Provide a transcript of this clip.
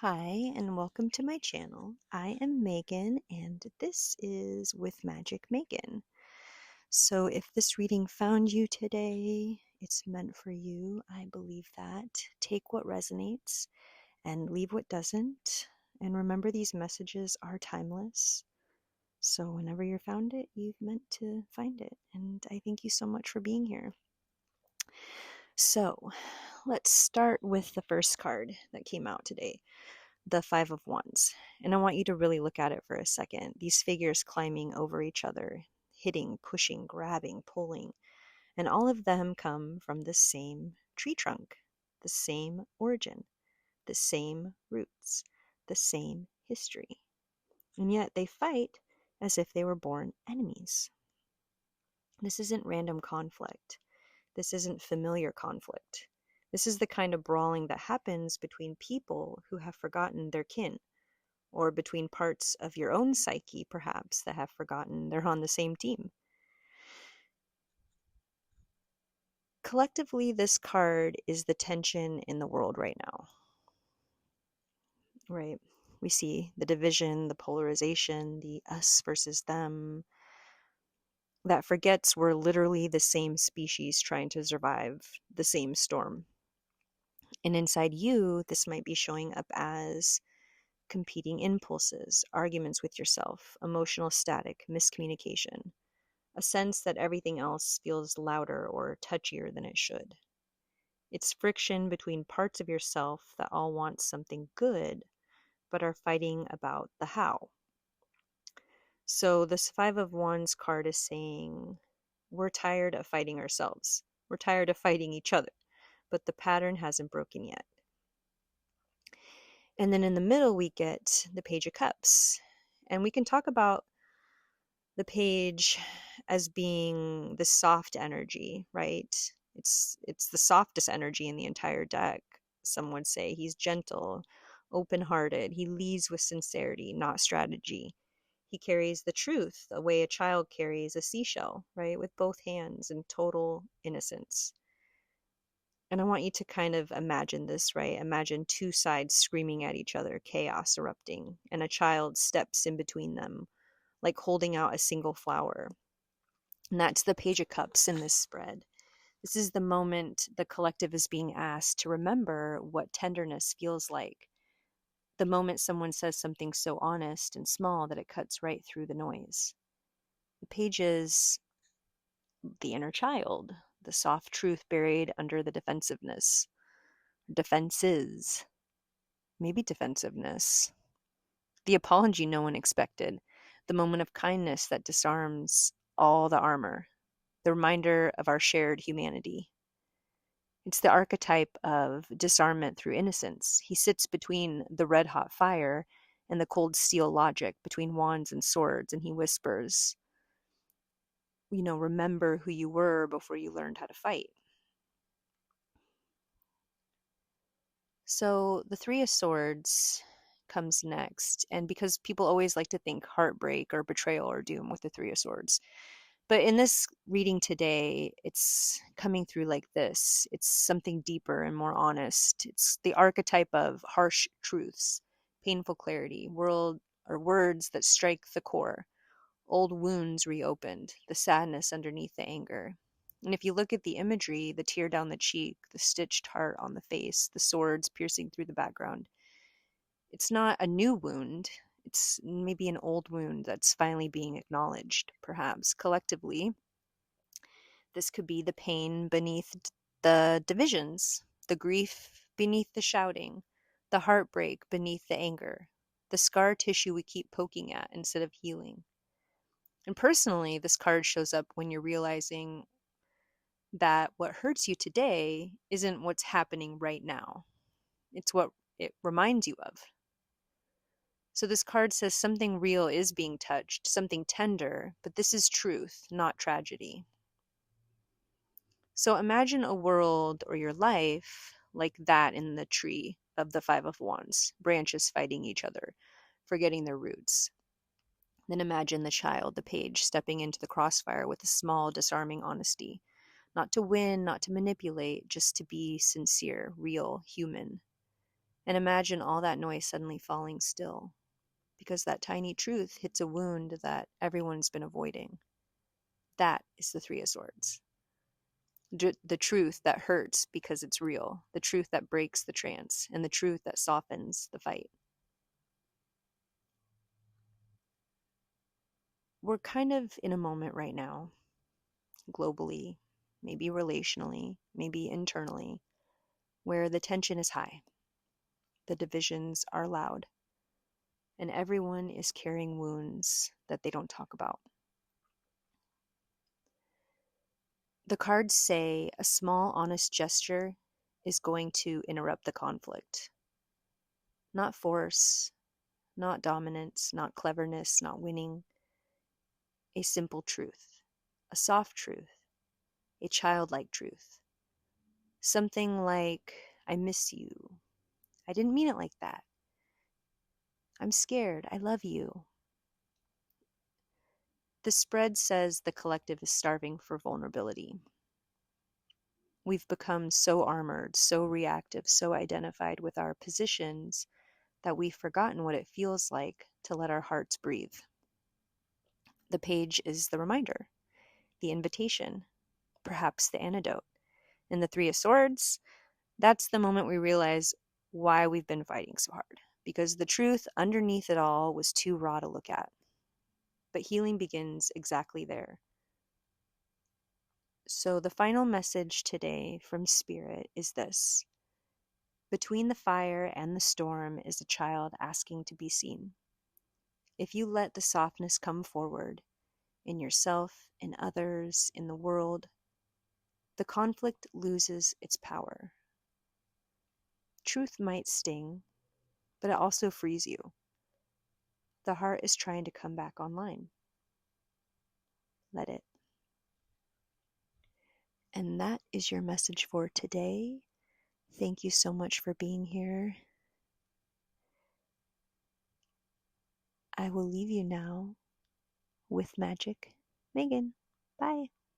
Hi, and welcome to my channel. I am Megan, and this is With Magic Megan. So, if this reading found you today, it's meant for you. I believe that. Take what resonates and leave what doesn't. And remember, these messages are timeless. So, whenever you're found it, you've meant to find it. And I thank you so much for being here. So, let's start with the first card that came out today. The Five of Wands. And I want you to really look at it for a second. These figures climbing over each other, hitting, pushing, grabbing, pulling. And all of them come from the same tree trunk, the same origin, the same roots, the same history. And yet they fight as if they were born enemies. This isn't random conflict. This isn't familiar conflict. This is the kind of brawling that happens between people who have forgotten their kin, or between parts of your own psyche, perhaps, that have forgotten they're on the same team. Collectively, this card is the tension in the world right now, right? We see the division, the polarization, the us versus them, that forgets we're literally the same species trying to survive the same storm. And inside you, this might be showing up as competing impulses, arguments with yourself, emotional static, miscommunication, a sense that everything else feels louder or touchier than it should. It's friction between parts of yourself that all want something good, but are fighting about the how. So this Five of Wands card is saying, we're tired of fighting ourselves. We're tired of fighting each other, but the pattern hasn't broken yet. And then in the middle, we get the Page of Cups. And we can talk about the page as being the soft energy, right? It's the softest energy in the entire deck. Some would say he's gentle, open-hearted. He leads with sincerity, not strategy. He carries the truth the way a child carries a seashell, right? With both hands in total innocence. And I want you to kind of imagine this, right? Imagine two sides screaming at each other, chaos erupting, and a child steps in between them, like holding out a single flower. And that's the Page of Cups in this spread. This is the moment the collective is being asked to remember what tenderness feels like. The moment someone says something so honest and small that it cuts right through the noise. The page is the inner child, the soft truth buried under the defensiveness. Defenses. Maybe defensiveness. The apology no one expected. The moment of kindness that disarms all the armor. The reminder of our shared humanity. It's the archetype of disarmament through innocence. He sits between the red-hot fire and the cold steel logic, between wands and swords, and he whispers, remember who you were before you learned how to fight. So the Three of Swords comes next, and because people always like to think heartbreak or betrayal or doom with the Three of Swords, but in this reading today, it's coming through like this. It's something deeper and more honest. It's the archetype of harsh truths, painful clarity, words that strike the core, old wounds reopened, the sadness underneath the anger. And if you look at the imagery, the tear down the cheek, the stitched heart on the face, the swords piercing through the background, it's not a new wound. It's maybe an old wound that's finally being acknowledged, perhaps collectively. This could be the pain beneath the divisions, the grief beneath the shouting, the heartbreak beneath the anger, the scar tissue we keep poking at instead of healing. And personally, this card shows up when you're realizing that what hurts you today isn't what's happening right now. It's what it reminds you of. So this card says something real is being touched, something tender, but this is truth, not tragedy. So imagine a world or your life like that in the tree of the Five of Wands, branches fighting each other, forgetting their roots. Then imagine the child, the page, stepping into the crossfire with a small, disarming honesty. Not to win, not to manipulate, just to be sincere, real, human. And imagine all that noise suddenly falling still, because that tiny truth hits a wound that everyone's been avoiding. That is the Three of Swords. The truth that hurts because it's real, the truth that breaks the trance, and the truth that softens the fight. We're kind of in a moment right now, globally, maybe relationally, maybe internally, where the tension is high, the divisions are loud, and everyone is carrying wounds that they don't talk about. The cards say a small, honest gesture is going to interrupt the conflict. Not force, not dominance, not cleverness, not winning. A simple truth, a soft truth, a childlike truth. Something like, I miss you. I didn't mean it like that. I'm scared. I love you. The spread says the collective is starving for vulnerability. We've become so armored, so reactive, so identified with our positions that we've forgotten what it feels like to let our hearts breathe. The page is the reminder, the invitation, perhaps the antidote. And the Three of Swords, that's the moment we realize why we've been fighting so hard. Because the truth underneath it all was too raw to look at. But healing begins exactly there. So the final message today from Spirit is this. Between the fire and the storm is a child asking to be seen. If you let the softness come forward, in yourself, in others, in the world, the conflict loses its power. Truth might sting, but it also frees you. The heart is trying to come back online. Let it. And that is your message for today. Thank you so much for being here. I will leave you now with magic. Megan, bye.